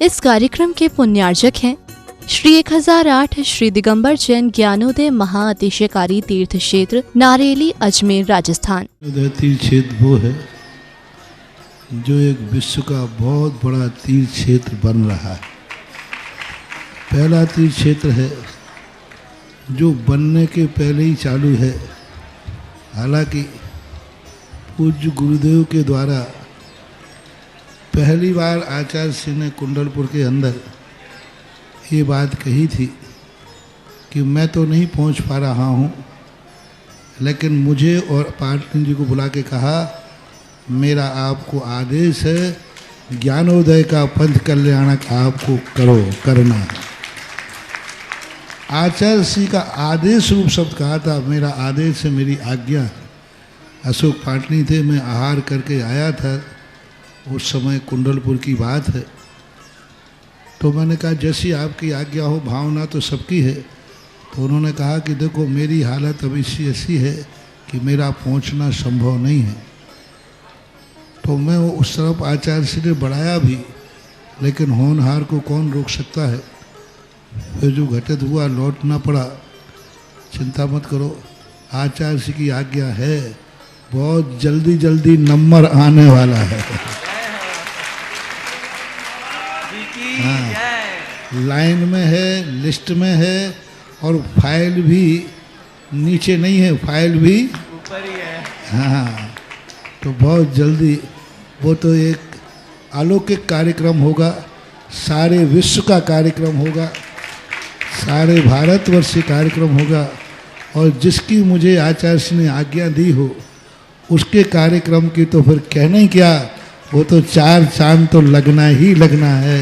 इस कार्यक्रम के पुण्यार्जक हैं श्री 1008 श्री दिगंबर जैन ज्ञानोदय महाअतिशयकारी तीर्थ क्षेत्र नारेली अजमेर राजस्थान। तीर्थ क्षेत्र वो है जो एक विश्व का बहुत बड़ा तीर्थ क्षेत्र बन रहा है। पहला तीर्थ क्षेत्र है जो बनने के पहले ही चालू है। हालांकि पूज्य गुरुदेव के द्वारा पहली बार आचार्य श्री ने कुंडलपुर के अंदर ये बात कही थी कि मैं तो नहीं पहुंच पा रहा हूं, लेकिन मुझे और पाटनी जी को बुला के कहा मेरा आपको आदेश है, ज्ञानोदय का पंथ कल्याणक आपको करना है। आचार्य श्री का आदेश रूप शब्द कहा था, मेरा आदेश है, मेरी आज्ञा। अशोक पाटनी थे, मैं आहार करके आया था, उस समय कुंडलपुर की बात है। तो मैंने कहा जैसी आपकी आज्ञा हो, भावना तो सबकी है। तो उन्होंने कहा कि देखो मेरी हालत अभी ऐसी है कि मेरा पहुंचना संभव नहीं है। तो मैं वो उस तरफ आचार्य श्री ने बढ़ाया भी, लेकिन होनहार को कौन रोक सकता है। फिर जो घटित हुआ लौटना पड़ा। चिंता मत करो, आचार्य श्री की आज्ञा है, बहुत जल्दी जल्दी नंबर आने वाला है। हाँ, लाइन में है, लिस्ट में है, और फाइल भी नीचे नहीं है, फाइल भी ऊपर ही है। हाँ, तो बहुत जल्दी वो तो एक अलौकिक कार्यक्रम होगा, सारे विश्व का कार्यक्रम होगा, सारे भारतवर्ष से कार्यक्रम होगा। और जिसकी मुझे आचार्य ने आज्ञा दी हो उसके कार्यक्रम की तो फिर कहना ही क्या, वो तो 4 चांद तो लगना ही लगना है।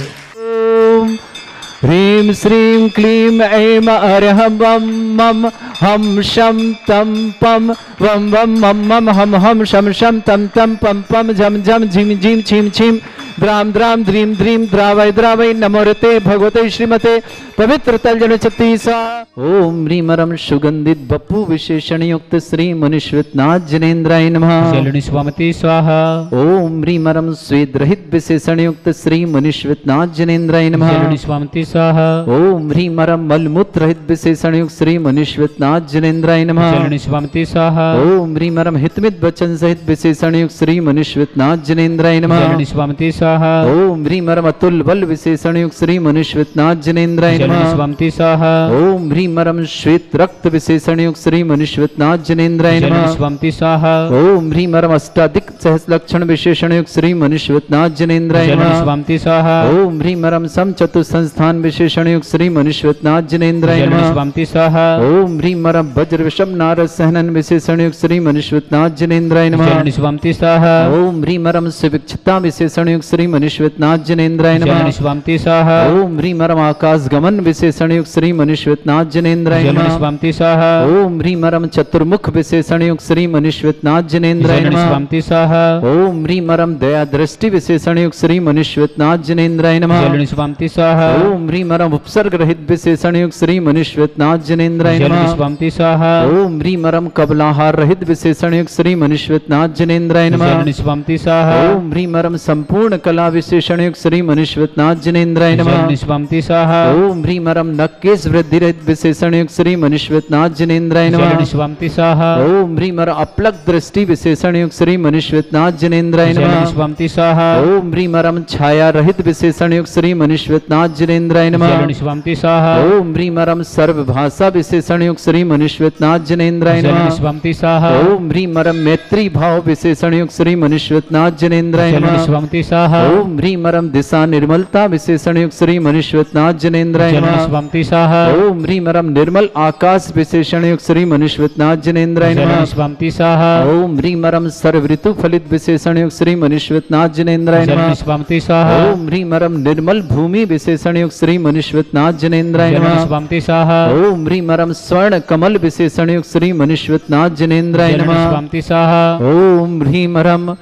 ह्रीं श्रीं क्लीं ऐं अरहं वं मं हम शं तं पं वं वं मं मं हम हम शं शं तं तं पं पं झं झं झिं झिं छिं छिं द्रां द्रां द्रीं द्रीं द्रावय द्रावय नमोरते भगवते श्रीमते पवित्र तलजन छत्तीसा। ओम ह्रीमरम सुगंधित बप्पु विशेषण युक्त श्री मुनिश्वतनाथ जनेन्द्राय नमः। जलनि स्वामति स्वाहा। ओम ह्रीमरम स्वेद रहित विशेषण युक्त श्री मुनिश्वतनाथ जनेन्द्राय नमः। जलनि स्वामति स्वाहा। ओम ह्रीमरम मलमूत्र रहित विशेषण युक्त श्री मुनिश्वतनाथ जनेन्द्राय नमः। जलनि स्वामति स्वाहा। ओम ह्रीमरम हितमित वचन सहित विशेषण युक्त श्री मुनिश्वतनाथ जनेन्द्राय नमः। जलनि स्वामति स्वाहा। ओम ह्रीमरम अतुल बल विशेषण युक्त श्री मुनिश्वतनाथ जनेन्द्राय नमः। जलनि स्वामति स्वाहा। ओम ह्रीमरम श्वेत रक्त विशेषण युक्त श्री मुनिश्वतनाथ जनेन्द्राय नमः। जलनि स्वामति स्वाहा। ओम ह्रीमरम अष्टाधिक सहस लक्षण विशेषण युक्त श्री मुनिश्वतनाथ जनेन्द्राय जलनि नमः। स्वामति स्वाहा। ओम ह्रीमरम सम चतुः संस्थान विशेषण युक्त श्री मुनिश्वतनाथ जनेन्द्राय जलनि नमः। स्वामति स्वाहा। ओम ह्रीमरम वज्र विषम नारद सहनन विशेषण युक्त श्री मुनिश्वतनाथ जनेन्द्राय नमः। जलनि स्वामति स्वाहा। ओम ह्रीमरम सुविक्षता विशेषण युक्त श्री मुनिश्वतनाथ जनेन्द्राय नमः। जलनि स्वामति स्वाहा। ओम ह्रीमरम आकाश गमन विशेषण युक्त श्री मुनिश्वतनाथ जनेन्द्राय जलनि नमः। स्वामति स्वाहा। ओम ह्रीमरम चतुर्मुख विशेषण युक्त श्री मुनिश्वतनाथ जनेन्द्राय जलनि नमः। स्वामति स्वाहा। ओम ह्रीमरम दया दृष्टि विशेषण युक्त श्री मुनिश्वतनाथ जनेन्द्राय नमः। जलनि स्वामति स्वाहा। ओम ह्रीमरम उपसर्ग रहित विशेषण युक्त श्री मुनिश्वतनाथ जनेन्द्राय जलनि नमः। स्वामति स्वाहा। ओम ह्रीमरम कबलाहार रहित विशेषण युक्त श्री मुनिश्वतनाथ जनेन्द्राय नमः। जलनि स्वामति स्वाहा। ओम ह्रीमरम संपूर्ण कला विशेषण युक्त श्री मुनिश्वतनाथ जनेन्द्राय नमः। जलनि स्वामति स्वाहा। ओम ह्रीमरम नक्केश वृद्धि रहित विशेषण युक्त श्री मुनिश्वतनाथ जनेन्द्राय नमः। जलनि स्वामति स्वाहा। ओम ह्रीमर अपलक दृष्टि विशेषण युक्त श्री मुनिश्वतनाथ जनेन्द्राय जलनि नमः। स्वामति स्वाहा। ओम ह्रीमरम छाया रहित विशेषण युक्त श्री मुनिश्वतनाथ जनेन्द्राय नमः। जलनि स्वामति स्वाहा। ओम ह्रीमरम सर्व भाषा विशेषण युक्त श्री मुनिश्वतनाथ जनेन्द्राय जलनि नमः। स्वामति स्वाहा। ओम ह्रीमरम मैत्री भाव विशेषण युक्त श्री मुनिश्वतनाथ जनेन्द्राय जलनि नमः। स्वामति स्वाहा। ओम ह्रीमरम दिशा निर्मलता विशेषण युक्त श्री मुनिश्वतनाथ जनेन्द्राय जलनि नमः। स्वामति स्वाहा। ओम ह्रीमरम निर्मल आकाश विशेषण युक्त श्री मुनिश्वतनाथ जनेन्द्राय नमः। जलनि स्वामति स्वाहा। ओम ह्रीमरम सर्व ऋतु फलित विशेषण युक्त श्री मुनिश्वतनाथ जनेन्द्राय नमः। जलनि स्वामति स्वाहा। ओम ह्रीमरम निर्मल भूमि विशेषण युक्त श्री मुनिश्वतनाथ जनेन्द्राय जलनि नमः। स्वामति स्वाहा। ओम ह्रीमरम स्वर्ण कमल विशेषण युक्त श्री मुनिश्वतनाथ जनेन्द्राय जलनि नमः। स्वामति स्वाहा। ओम ह्रीमरम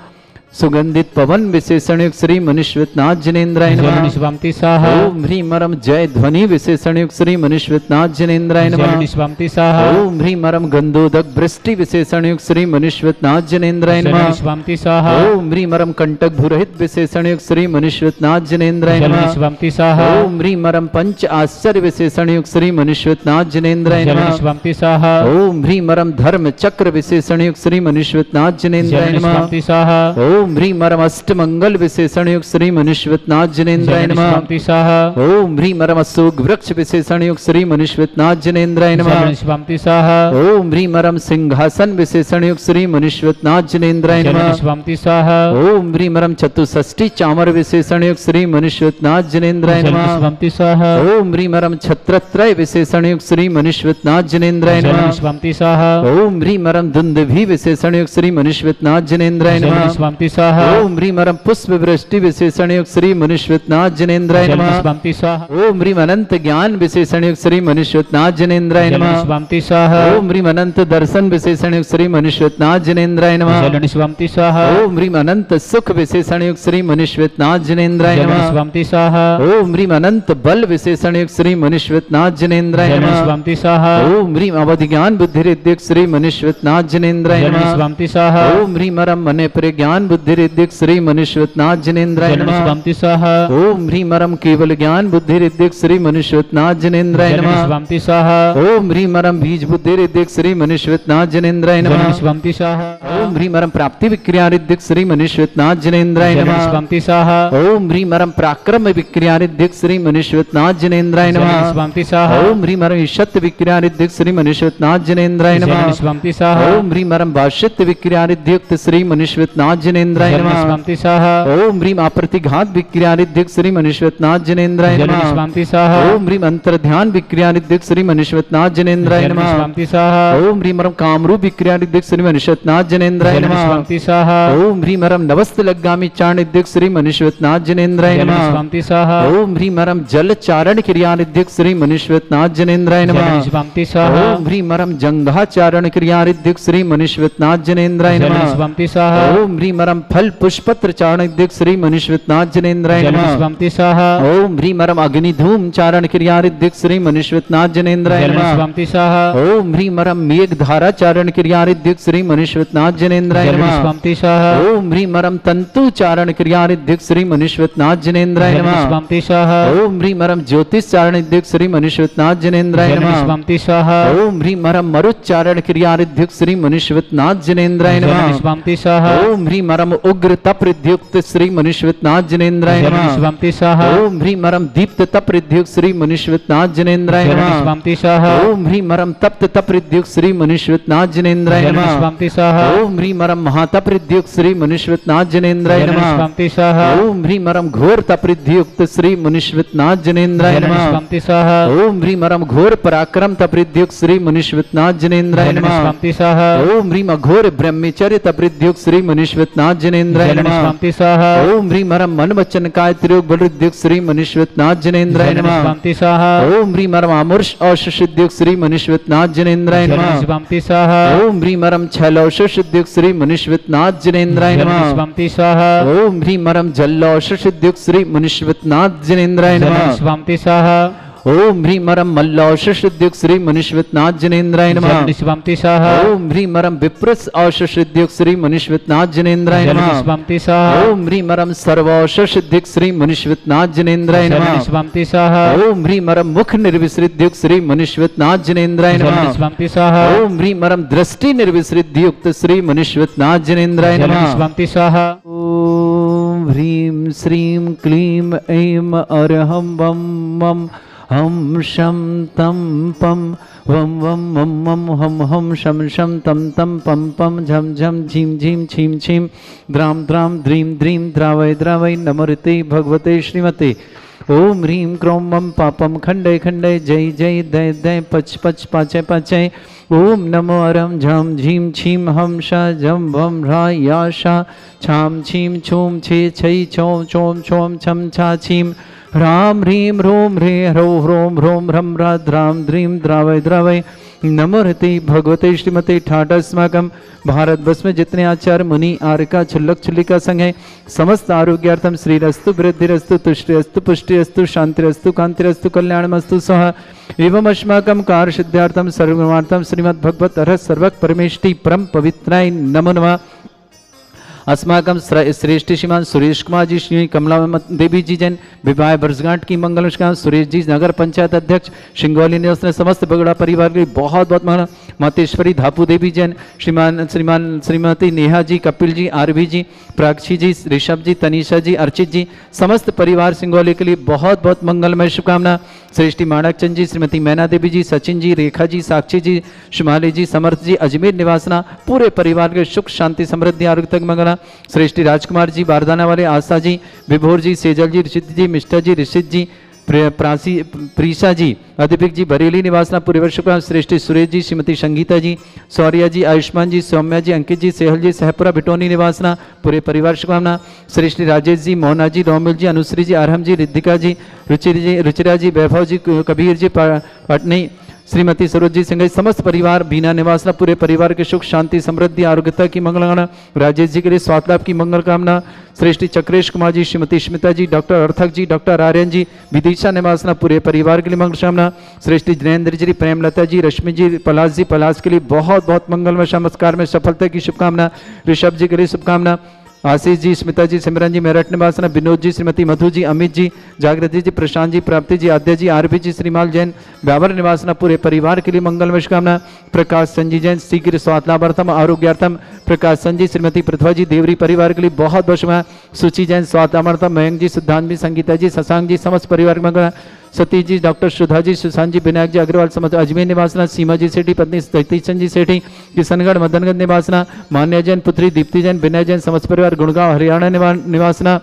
सुगंधित पवन विशेषण युक्त श्री मनुष्यनाथ जिनेन्द्राय नमः। जलनिष्पामति स्वाहा। ओम ह्रीम परम जय ध्वनि विशेषण युक्त श्री मनुष्यनाथ जिनेन्द्राय नमः। जलनिष्पामति स्वाहा। ओम ह्रीम परम गंधोदक वृष्टि विशेषण युक्त श्री मनुष्यनाथ जिनेन्द्राय नमः। जलनिष्पामति स्वाहा। ओम ह्रीम परम कंटक भूरहित विशेषण युक्त श्री मनुष्यनाथ जिनेन्द्राय नमः। जलनिष्पामति स्वाहा। ओम ह्रीम परम पंच आश्चर्य विशेषण युक्त श्री मनुष्यनाथ जिनेन्द्राय नमः। जलनिष्पामति स्वाहा। ओम ह्रीम परम धर्म चक्र विशेषण युक्त श्री मनुष्यनाथ जिनेन्द्राय नमः। जलनिष्पामति स्वाहा। ओम ह्रीम परम अष्टमंगल विशेषण युक्त श्री मनुष्यनाथ जिनेन्द्राय नमः। जलनिष्पामति स्वाहा। ओम ह्रीम परम अशोक वृक्ष विशेषण युक्त श्री मनुष्यनाथ जिनेन्द्राय नमः। जलनिष्पामति स्वाहा। ओम ह्रीम परम सिंहासन विशेषण युक्त श्री मनुष्यनाथ जिनेन्द्राय नमः। जलनिष्पामति स्वाहा। ओम ह्रीम परम चतुष्षष्टि चामर विशेषण युक्त श्री मनुष्यनाथ जिनेन्द्राय नमः। जलनिष्पामति स्वाहा। ओम ह्रीम परम छत्रत्रय विशेषण युक्त श्री मनुष्यनाथ जिनेन्द्राय नमः। जलनिष्पामति स्वाहा। ओम ह्रीम परम दुंदुभि विशेषण युक्त श्री मनुष्यनाथ जिनेन्द्राय नमः। जलनिष्पामति स्वाहा। ओम ह्रीम परम पुष्प वृष्टि विशेषण युक्त श्री मनुष्यनाथ जिनेन्द्राय नमः। जलनिष्पामति स्वाहा। ओम ह्रीम अनंत ज्ञान विशेषण युक्त श्री मनुष्यनाथ जिनेन्द्राय नमः। जलनिष्पामति स्वाहा। ओम ह्रीम अनंत दर्शन विशेषण युक्त श्री मनुष्यनाथ जिनेन्द्राय नमः। जलनिष्पामति स्वाहा। ओम ह्रीम अनंत सुख विशेषण युक्त श्री मनुष्यनाथ जिनेन्द्राय नमः। जलनिष्पामति स्वाहा। ओम ह्रीम अनंत बल विशेषण युक्त श्री मनुष्यनाथ जिनेन्द्राय नमः। जलनिष्पामति स्वाहा। ओम ह्रीम अवधि ज्ञान बुद्धि रिद्धिक श्री मनुष्यनाथ जिनेन्द्राय नमः। जलनिष्पामति स्वाहा। ओम ह्रीम परम मने प्रज्ञान बुद्धि रिद्धिक श्री मनुष्यनाथ जिनेन्द्राय नमः। जलनिष्पामति स्वाहा। ओम ह्रीम परम केवल ज्ञान बुद्धि रिद्धिक श्री मनुष्यनाथ जिनेन्द्राय नमः। जलनिष्पामति स्वाहा। ओम ह्रीम परम बीज बुद्धि रिद्धिक श्री मनुष्यनाथ जिनेन्द्राय नमः। जलनिष्पामति स्वाहा। ओम ह्रीम परम प्राप्ति विक्रिया रिद्धिक श्री मनुष्यनाथ जिनेन्द्राय नमः। जलनिष्पामति स्वाहा। ओम ह्रीम परम पराक्रम विक्रिया रिद्धिक श्री मनुष्यनाथ जिनेन्द्राय नमः। जलनिष्पामति स्वाहा। ओम ह्रीम परम ईशत विक्रिया रिद्धिक श्री मनुष्यनाथ जिनेन्द्राय नमः। जलनिष्पामति स्वाहा। ओम ह्रीम परम भाष्यत विक्रिया रिद्धियुक्त श्री मनुष्यनाथ जिनेन्द्राय नमः। जलनिष्पामति स्वाहा। ओम ह्रीम अप्रतिघात विक्रिया रिद्धिक श्री मनुष्यनाथ जिनेन्द्राय नमः। जलनिष्पामति स्वाहा। ओम ह्रीम अंतर ध्यान विक्रिया रिद्धिक श्री मनुष्यनाथ जिनेन्द्राय नमः। जलनिष्पामति स्वाहा। ओम ह्रीम परम कामरूप विक्रिया रिद्धिक श्री मनुष्यनाथ जिनेन्द्राय नमः। जलनिष्पामति स्वाहा। ओम ह्रीम परम नवस्त लग्गामी चारण रिद्धिक श्री मनुष्यनाथ जिनेन्द्राय नमः। जलनिष्पामति स्वाहा। ओम ह्रीम परम जल चारण क्रिया रिद्धिक श्री मनुष्यनाथ जिनेन्द्राय नमः। जलनिष्पामति स्वाहा। ओम ह्रीम परम जंघा चारण क्रिया रिद्धिक श्री मनुष्यनाथ जिनेन्द्राय नमः। जलनिष्पामति स्वाहा। ओम ह्रीम परम फल पुष्पत्र चारण रिद्धिक श्री मनुष्यनाथ जिनेन्द्राय नमः। जलनिष्पामति स्वाहा। ओम ह्रीम परम अग्नि धूम चारण क्रिया रिद्धिक श्री मनुष्यनाथ जिनेन्द्राय नमः। जलनिष्पामति स्वाहा। ओम ह्रीम परम मेघ धारा चारण क्रिया रिद्धिक श्री मनुष्यनाथ जिनेन्द्राय नमः। जलनिष्पामति स्वाहा। ओम ह्रीम परम तंतु चारण क्रिया रिद्धिक श्री मनुष्यनाथ जिनेन्द्राय नमः। जलनिष्पामति स्वाहा। ओम ह्रीम परम ज्योतिष चारण रिद्धिक श्री मनुष्यनाथ जिनेन्द्राय नमः। जलनिष्पामति स्वाहा। ओम ह्रीम परम मरुच्चारण क्रिया रिद्धिक श्री मनुष्यनाथ जिनेन्द्राय नमः। जलनिष्पामति स्वाहा। ओम ह्रीम परम उग्र तप रिद्धियुक्त श्री मनुष्यनाथ जिनेन्द्राय नमः। जलनिष्पामति स्वाहा। ओम ह्रीम परम दीप्त तप रिद्धियुक्त श्री मनुष्यनाथ जिनेन्द्राय नमः। जलनिष्पामति स्वाहा। ओम ह्रीम परम तप्त तप रिद्धियुक्त श्री मनुष्यनाथ जिनेन्द्राय नमः। जलनिष्पामति स्वाहा। ओम ह्रीम परम महातप रिद्धियुक्त श्री मनुष्यनाथ जिनेन्द्राय नमः। जलनिष्पामति स्वाहा। ओम ह्रीम परम घोर तप रिद्धियुक्त श्री मनुष्यनाथ जिनेन्द्राय नमः। जलनिष्पामति स्वाहा। ओम ह्रीम परम घोर पराक्रम तप रिद्धियुक्त श्री मनुष्यनाथ जिनेन्द्राय नमः। जलनिष्पामति स्वाहा। ओम ह्रीम अघोर ब्रह्मचर्य तप रिद्धियुक्त श्री मनुष्यनाथ जिनेन्द्राय नमः। जलनिष्पामति स्वाहा। ओम ह्रीम परम मन वचन काय त्रियोग बल रिद्धियुक्त श्री मनुष्यनाथ जिनेन्द्राय नमः। जलनिष्पामति स्वाहा। ओम ह्रीम परम अमृष औष सिद्धियुक्त श्री मनुष्यनाथ जिनेन्द्राय नमः। जलनिष्पामति स्वाहा। ओम ह्रीम परम छलौष सिद्धियुक्त श्री मनुष्यनाथ जिनेन्द्राय नमः। जलनिष्पामति स्वाहा। ओम ह्रीम परम जल्लौष सिद्धियुक्त श्री मनुष्यनाथ जिनेन्द्राय नमः। जलनिष्पामति स्वाहा। ओम ह्रीम परम मल्लौष सिद्धियुक्त श्री मनुष्यनाथ जिनेन्द्राय नमः। जलनिष्पामति स्वाहा। ओम ह्रीम परम विप्रस औष सिद्धियुक्त श्री मनुष्यनाथ जिनेन्द्राय नमः। जलनिष्पामति स्वाहा। ओम ह्रीम परम सर्वौष सिद्धियुक्त श्री मनुष्यनाथ जिनेन्द्राय नमः। जलनिष्पामति स्वाहा। ओम ह्रीम परम मुख निर्विसृद्धियुक्त श्री मनुष्यनाथ जिनेन्द्राय नमः। जलनिष्पामति स्वाहा। ओम ह्रीम परम दृष्टि निर्विसृद्धियुक्त श्री मनुष्यनाथ जिनेन्द्राय नमः। जलनिष्पामति स्वाहा। ओम ह्रीम श्रीम क्लीम ऐम अरहम वम मम हम शम तम पम वम वम मम मम हम हम शम शम तम तम पम पम झम झम झीम झीम छीम छीम द्राम द्राम द्रीम द्रीम द्रावय द्रावय नमोते भगवते श्रीमते। ओम ह्रीम क्रोम मम पापम खंडय खंडय जय जय दय दय पच पच पाचय पाचय। ओम नमो अरम झम झीम छीम हम शा झम भम ह्रा या शा छाम छीम छूम छे छई छोम छोम छोम छम छा छीम राम ह्रीम रोम ह्रे ह्रो ह्रोम ह्रोम ह्रम रा द्राम द्रीम द्रावय द्रावय। नमो हृति भगवते श्रीमते ठाटा अस्माकं भारत वर्ष में जितने आचार्य मुनि आर्का छुल्लक छुल्लिका संघ है समस्त आरोग्यार्थम श्रीरस्तु वृद्धिरस्तु तुष्टिरस्तु पुष्टिरस्तु शांतिरस्तु कांतिरस्तु कल्याणमस्तु सह एवं अस्माकं कार्य सिद्धार्थम सर्वमार्थम श्रीमद् भगवत अर्हत सर्वक परमेष्टि परम पवित्राय नमो नमः। अस्माकं श्रेष्ठ श्रीमान सुरेश कुमार जी, श्री कमला देवी जी जैन विवाह वर्षगांठ की मंगल सुरेश जी नगर पंचायत अध्यक्ष सिंगौली निवास ने समस्त बगड़ा परिवार के बहुत बहुत मंगल। मातेश्वरी धापू देवी जैन, श्रीमती नेहा जी, कपिल जी, आरवी जी, प्राक्षी जी, ऋषभ जी, तनीषा जी, अर्चित जी, समस्त परिवार सिंगौली के लिए बहुत बहुत मंगलमय शुभकामना। श्रेष्ठी माणक चंद जी, श्रीमती मैना देवी जी, सचिन जी, रेखा जी, साक्षी जी, शुमाली जी, समर्थ जी, अजमेर निवासना पूरे परिवार के सुख शांति समृद्धि आरोग्य तक मंगला। श्रेष्ठी राजकुमार जी, बारदाना वाले आशा जी, विभोर जी, सेजल जी, ऋषित जी, मिष्टा जी, ऋषित जी, प्रीसा जी, अधिपिक जी, बरेली निवासना पूरे वर्ष का। श्रेष्ठी सुरेश जी, श्रीमती संगीता जी, सौर्या जी, आयुष्मान जी, सौम्या जी, अंकित जी, सेहल जी, सहपुरा बिटोनी निवासना पूरे परिवार शुभकामना। श्रेष्ठी राजेश जी, मोहना जी, रोमिल जी, अनुश्री जी, आरहम जी, रिद्धिका जी, रुचिरा जी, वैभव जी, कबीर जी, पटनी, श्रीमती सरोज जी सिंह, समस्त परिवार बीना निवासना पूरे परिवार के सुख शांति समृद्धि आरोग्यता की मंगल कामना। राजेश जी के लिए स्वास्थ्य लाभ की मंगल कामना। श्रेष्ठी चक्रेश कुमार जी, श्रीमती स्मिता जी, डॉक्टर अर्थक जी, डॉक्टर आर्यन जी, विदिशा निवासना पूरे परिवार के लिए मंगल कामना। श्रेष्ठी जैनेन्द्र जी, प्रेमलता जी, रश्मि जी, पलाश के लिए बहुत बहुत मंगलमय चमत्कार में सफलता की शुभकामना। ऋषभ जी के लिए शुभकामना। आशीष जी, स्मिता जी, सिमरन जी, मेरठ निवासना, विनोद जी, श्रीमती मधु जी, अमित जी, जागृति जी, प्रशांत जी, प्राप्ति जी, आद्या जी, आरबी जी, श्रीमाल जैन, व्यावर निवासना पूरे परिवार के लिए मंगलमय शुभकामना। प्रकाश संजी जैन, शीघ्र स्वास्थ्य लाभार्थम आरोग्यार्थम प्रकाश संजी, श्रीमती पृथ्वा जी, देवरी परिवार के लिए बहुत बहुत शुभकामना। सुचि जैन, स्वास्थ्य लाभार्थम मयंक जी, सिद्धांत जी, संगीता जी, शशांक जी, समस्त परिवार के मंगल। सतीश जी, डॉक्टर सुधा जी, सुशांत जी, विनायक जी, अग्रवाल समस्त अजमेर निवासना, सीमा जी सेठी, पत्नी सतीशन जी सेठी, किशनगढ़ मदनगंज निवासना, मान्या जैन, पुत्री दीप्ति जैन, विनय जैन, समस्त परिवार गुड़गांव हरियाणा निवासना,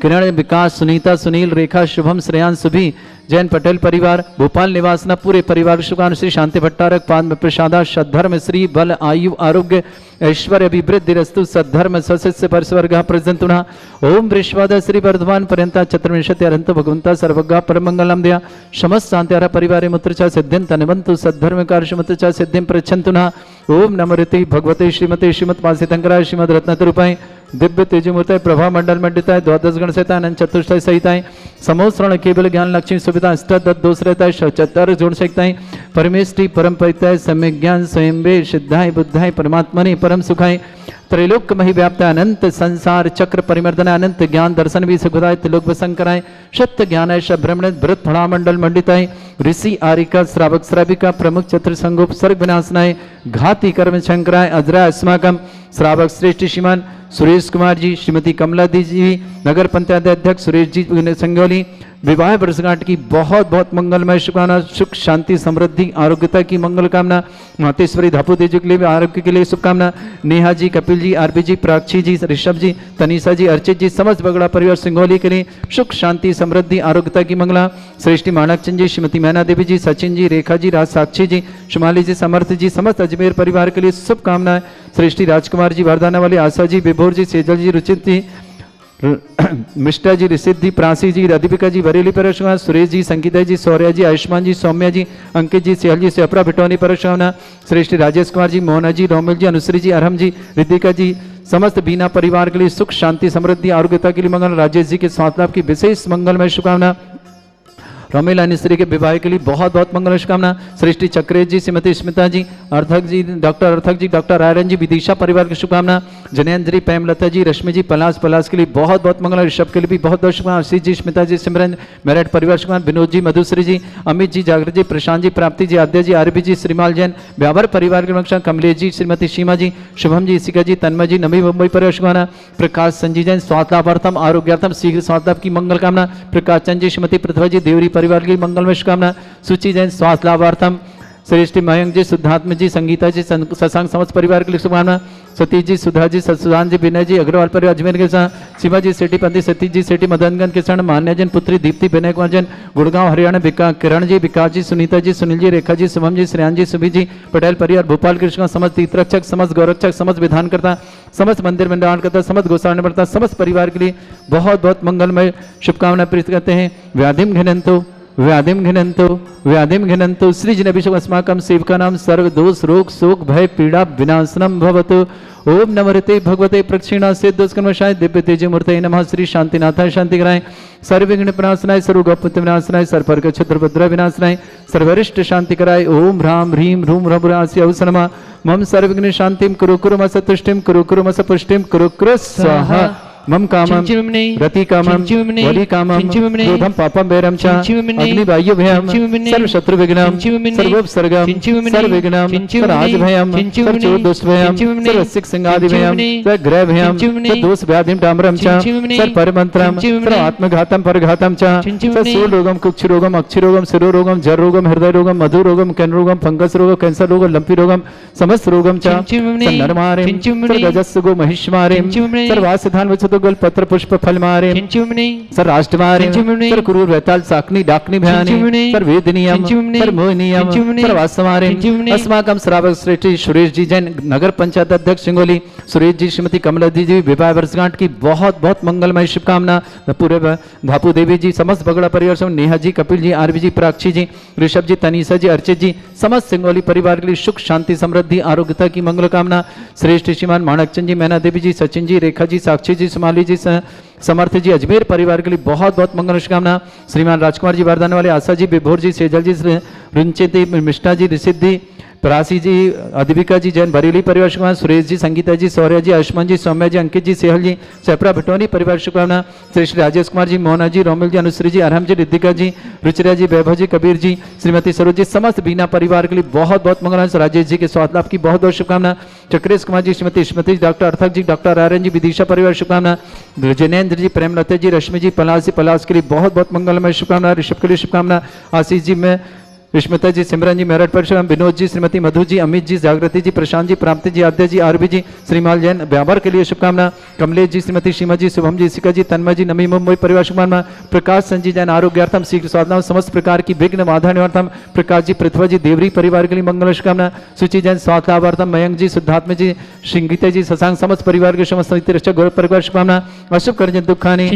किरण, विकास, सुनीता, सुनील, रेखा, शुभम, श्रेयान, सुभी जैन पटेल परिवार भोपाल निवासना पूरे परिवार शुभकामना। श्री शांति भट्टारक पाद प्रसादा सद्धर्म श्री बल आयु आरोग्य ऐश्वर्य अभिवृद्धि रस्तु सद्धर्म स्वशिष्य परस्वर्ग प्रजंतुना ओम वृषवाद श्री वर्धमान पर्यंता चतुर्विंशति अरंत भगवंता सर्वगा परमंगलम दया समस्त शांत्यारा परिवारे मुत्रचा सिद्धिं तनवंतु सद्धर्म कार्य मुत्रचा सिद्धिं प्रच्छन्तुना ओम नमृति भगवते श्रीमते श्रीमद पासितंकराय श्रीमद रत्नतरूपाय दिव्य तेजमूर्ताय प्रभा मंडल मंडिताय द्वादश गण सहिताय अनंत चतुष्टय सहिताय समोश्रण केवल ज्ञान लक्ष्मी सुविधा अष्टादश दोष रहताय चतर जोड़ सकताय परमेष्टि परम परिताय सम्यक ज्ञान स्वयं वे सिद्धाय बुद्धाय परमात्मने परम सुखाय त्रैलोक मही व्याप्त अनंत संसार चक्र परिमर्दन अनंत ज्ञान दर्शन भी सुखदाय त्रिलोक वसंकराय सत्य ज्ञान ब्रह्मण भृत फणा मंडल मंडिताय ऋषि आरिका श्रावक श्राविका प्रमुख चतुर संगोप सर्ग विनाशनाय घाती कर्म शंकराय अजरा अस्माकम श्रावक श्रेष्ठ श्रीमान सुरेश कुमार जी श्रीमती कमला दी जी नगर पंचायत अध्यक्ष सुरेश जी संगोली विवाह वर्षगांठ की बहुत बहुत मंगलमय शुभकामना सुख शांति समृद्धि आरोग्यता की मंगल कामना। मातेश्वरी धापू देवी के लिए भी आरोग्य के लिए शुभकामना। नेहा जी कपिल जी आरबी जी प्राक्षी जी ऋषभ जी तनीषा जी अर्चित जी समस्त बगड़ा परिवार सिंगोली के लिए सुख शांति समृद्धि आरोग्यता की मंगला। श्रेष्ठी माणक चंद जी श्रीमती मैना देवी जी सचिन जी रेखा जी राज साक्षी जी शुमाली जी समर्थ जी समस्त अजमेर परिवार के लिए शुभकामनाएं। श्रेष्ठी राजकुमार जी वरदाना वाले आशा जी विभोर जी सेजल जी रुचित जी मिष्टा जी ऋषित जी प्रासी जी अधिपिका जी बरेली परशुना सुरेश जी संगीता जी सौर्या जी आयुष्मान जी सौम्या जी अंकित जी सेहल जी सेपरा भिटौनी परशुना श्रेष्ठी राजेश कुमार जी मोहना जी रोमिल जी अनुश्री जी अरहम जी रिद्धिका जी समस्त बीना परिवार के लिए सुख शांति समृद्धि आरोग्यता के लिए मंगल। राजेश जी के स्वास्थ्य लाभ की विशेष मंगलमय शुभकामना। रोमिल अनुश्री के विवाह के लिए बहुत बहुत मंगल शुभकामना। श्रेष्ठी चक्रेश जी श्रीमती स्मिता जी अर्थक जी डॉक्टर आर्यन जी विदिशा परिवार की शुभकामना। जनेन्द्र जी प्रेमलता जी रश्मि जी पलाश के लिए बहुत बहुत मंगल। ऋषभ के लिए भी बहुत बहुत शुभकामना। आशीष जी स्मिता जी सिमरन मेरठ परिवार शुभकामना। विनोद जी मधुश्री जी अमित जी जागृत जी प्रशांत जी प्राप्ति जी आद्या जी आरबी जी श्रीमाल जैन व्यावर परिवार के रक्षा कमलेश जी श्रीमती सीमा जी शुभम जी इसिका जी तन्मय जी नवी मुंबई परिवार शुभकामना। प्रकाश संजी जैन स्वास्थ्य लाभार्थम आरोग्यार्थम शीघ्र स्वास्थ्य लाभ की मंगल कामना। प्रकाश चंद जी श्रीमती पृथ्वा जी देवरी परिवार की मंगलमय शुभकामना। सूची जैन स्वास्थ्य लाभार्थम। श्रेष्ठी मयंक जी शुद्धात्म जी संगीता जी शशांक समस्त परिवार के लिए शुभकामना। सतीश जी सुधा जी सुधान जी विनय जी अग्रवाल परिवार अजमेर के साथ शिवा जी सेठी पंथी सतीश जी सेठी मदनगंज के शरण मान्या जैन पुत्री दीप्ति विनय कुमार जैन गुड़गांव हरियाणा किरण जी विकास जी सुनीता जी सुनील जी रेखा जी शुभम जी श्रेयान जी सुभी जी पटेल परिवार भोपाल कृष्ण समस्त तीर्थरक्षक समस्त गौरक्षक समस्त विधानकर्ता समस्त मंदिर मंडलकर्ता समस्त गोसावणकर्ता समस्त परिवार के लिए बहुत बहुत मंगलमय शुभकामनाएं प्रेषित करते हैं। व्याधिम घिनंतो व्याधिम घिनंतु सृजनभिषेक अस्माकं सेवकानां सर्व दोष रोग शोक भय पीड़ा विनाशनम भवतु। ओम नमस्ते भगवते प्रक्षिणा सिद्धस्कर्मशाय दिव्य तेज मूर्तये नमः। श्री शांतिनाथाय शांतिग्राय सर्वविघ्न विनाशनाय सर्वगोपत्य विनाशनाय सर्वपर्क क्षत्रभद्र विनाशनाय सर्वरिष्ट शांतिकराय ओम ह्रां ह्रीं ह्रूं ह्रभुरास्य अवसनमा मम सर्वविघ्न शांतिं कुरु कुरु मस तुष्टिं कुरु कुरु मस पुष्टिं कुरु कुरु स्वाहा। मम कामं रति कामं वली कामं क्रोधं पापं वैरं च अग्निवायुभयं सर्वशत्रुविघ्नं सर्वोपसर्गं सर्वविघ्नं सर्वराजभयं सर्वचोरदुष्टभयं सर्वसिक्सिंहादिभयं सर्वग्रहभयं सर्वदोषव्याधिं डाम्रं च सर्वपरमन्त्रं सर्वात्मघातं परघातं च सर्वशूलरोगं कुक्षरोगं अक्षरोगं शिरोरोगं जररोगं हृदयरोगं मधुरोगं कैनरोगं फंगस रोगं कैंसर रोगं लंपी रोगं समस्त रोगं च सर्वनरमारिं सर्वगजस्सुगो महिष्मारिं सर्वासिधान वचतो गल पत्र पुष्प फल मारे सर राष्ट्र मारे सर क्रूर वैताल साकनी डाकनी भयानी सर वेदनीयम सर मोहनीयम सर वासमारे अस्माकम श्रावक श्रेष्ठी सुरेश जी जैन नगर पंचायत अध्यक्ष सिंगोली सुरेश जी श्रीमती कमलादी जी विवाह वर्षगांठ की बहुत बहुत मंगलमय शुभकामना। पूरे भापू देवी जी समस्त बगड़ा परिवार नेहा जी कपिल जी आरबी जी प्राक्षी जी ऋषभ जी तनीषा जी अर्चित जी समस्त सिंगोली परिवार के लिए सुख शांति समृद्धि आरोग्यता की मंगल कामना। श्रेष्ठ श्रीमान माणकचंद जी मैना देवी जी सचिन जी रेखा जी साक्षी जी माली जी समर्थ जी अजमेर परिवार के लिए बहुत बहुत मंगल शुभकामना। श्रीमान राजकुमार जी वरदान वाले आशा जी विभोर जी सेजल जी रुंचित मिष्टा जी रिसिद्धि परासी जी अधिविका जी जैन बरेली परिवार शुभकामना। सुरेश जी संगीता जी सौर्या जी आयुष्मान जी सौम्या जी अंकित जी सेहल जी सैपरा भटोनी परिवार शुभकामना। श्री श्री राजेश कुमार जी मोहना जी रोमिल जी अनुश्री जी अरहम जी रिद्धिका जी रुचिरा जी वैभव जी कबीर जी श्रीमती सरोज जी समस्त बीना परिवार के लिए बहुत बहुत मंगल। राजेश जी के स्वास्थ्य लाभ की बहुत बहुत शुभकामना। चक्रेश कुमार जी श्रीमती स्मृति जी डॉक्टर अर्थक जी डॉक्टर आर्यन जी विदिशा परिवार शुभकामना। जैनेन्द्र जी प्रेमलता जी रश्मि जी पलास के लिए बहुत बहुत मंगलमय शुभकामना। ऋषभ के लिए शुभकामना। आशीष जी में विष्मिता जी सिमरन जी मेरठ परिश्रम विनोद जी श्रीमती मधु जी अमित जी जागृति जी प्रशांत जी प्राप्ति जी आद्य जी आरबी जी श्रीमाल जैन व्यापार के लिए शुभकामना। कमलेश जी श्रीमती सीमा जी शुभम जी सिका जी तन्मय जी नमी मुंबई परिवार शुभकामना। प्रकाश संजी जैन आरोग्यार्थम शीघ्र साधना समस्त प्रकार की विघ्न बाधा निवार्थम प्रकाश जी पृथ्वा जी देवरी परिवार के लिए मंगल शुभकामना। सुचि जैन स्वास्थ्य लाभार्थम मयंक जी शुद्धात्मा जी श्रृंगिता जी शशांक समस्त परिवार के समस्त रक्षक गौरव परिवार शुभकामना। अशुभ कर्जन दुखानी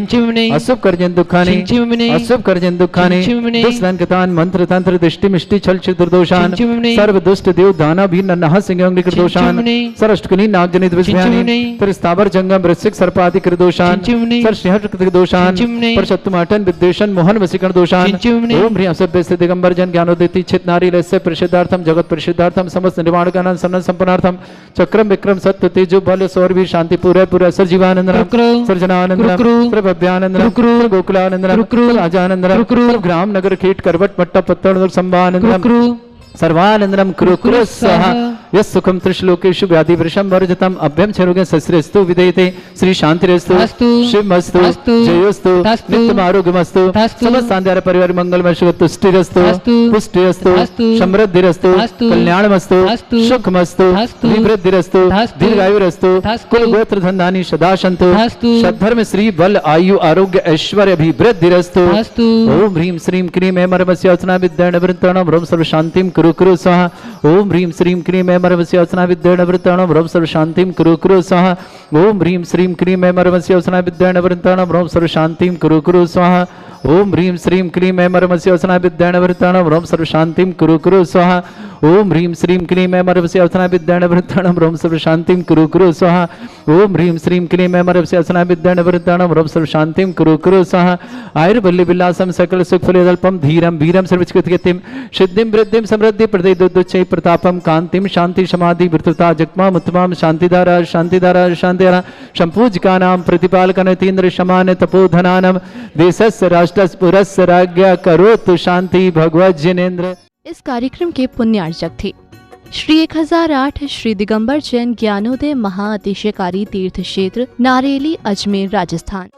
अशुभ कर्जन दुखानी अशुभ कर्जन दुखानी दुष्टन कतान मंत्र तंत्र दृष्टि मिष्टि छल दुर्दोषान सर्व दुष्ट देव दाना भी नन्हा सिंह कृदोषान सर अष्टकुनी नाग जनित विषयानि तर स्थावर जंगम वृश्चिक सर्पादि कृदोषान सर सिंहट कृदोषान पर शत्रुमाटन विद्वेषण मोहन वसीकरण दोषान ओम ह्रीं असभ्य से दिगंबर जन ज्ञानोदिति चित नारी लस्य परिषदार्थम जगत परिषदार्थम समस्त निर्वाण कानन सन्न संपन्नार्थम चक्रम विक्रम सत्य तेजो बल सौरभी शांति पूरे सर जीवानंद सर जनानंद सर भव्यानंद सर गोकुलानंद सर राजानंद सर ग्राम नगर खेट करवट मट्टा पत्तड़ संभानंद सर्वानंदनम कुरु कुरु स्वाहा यस सुखम त्रिश्लोकेषु व्याधि वृषम वर्जतम अभ्यम छरोगे सस्रेस्तु विदेयते श्री शांतिरेस्तु शिवमस्तु जयोस्तु नित्यम आरोग्यमस्तु समस्त सांध्यार परिवार मंगलमय शुभ तुष्टिरस्तु पुष्टिरस्तु समृद्धिरस्तु कल्याणमस्तु सुखमस्तु विवृद्धिरस्तु दीर्घायुरस्तु कुल गोत्र धन्धानि सदा सन्तु सद्धर्म श्री बल आयु आरोग्य ऐश्वर्य अभिवृद्धिरस्तु ओम ह्रीं श्रीं क्रीं ऐमरमस्य अर्चना विद्यान वृत्ताणां रोम सर्व शांतिं कुरु कुरु स्वाहा। ओम ह्रीं श्रीं क्रीं ऐमरमस्य अर्चना विद्यान वृत्ताणां रोम सर्व शांतिं कुरु कुरु स्वाहा। ओम ह्रीं श्रीं क्रीं ऐमरमस्य अर्चना विद्यान वृत्ताणां रोम सर्व शांतिं कुरु कुरु स्वाहा। ओम ह्रीं श्रीं क्रीं ऐमरमस्य अर्चना विद्यान वृत्ताणां रोम सर्व शांतिं कुरु कुरु स्वाहा। ओम ह्रीं श्रीं क्रीं ऐमरमस्य अर्चना विद्यान वृत्ताणां रोम सर्व शांतिं कुरु कुरु स्वाहा। ओम ह्रीं श्रीं क्रीं ऐमरमस्य अर्चना विद्यान वृत्ताणां रोम सर्व शांतिं कुरु कुरु स्वाहा। आयुर्बल्य विलासम सकल सुख फलदल्पम धीरम वीरम सर्वचिकित्सकीर्तिम सिद्धिं वृद्धिं समृद्धि प्रदे दुच्चै प्रतापम कांतिम शांति समाधि वृत्तता जगमा उत्तमाम शांतिधारा शांतिधारा शांतिधारा संपूजकानां प्रतिपालकनतीन्द्र शमान तपोधनानां देशस्य राष्ट्रस्य पुरस्य राज्ञा करोतु शांति भगवत जिनेन्द्र। इस कार्यक्रम के पुण्यार्चक थे श्री 1008 श्री दिगंबर जैन ज्ञानोदय महाअतिशयकारी तीर्थ क्षेत्र नारेली अजमेर राजस्थान।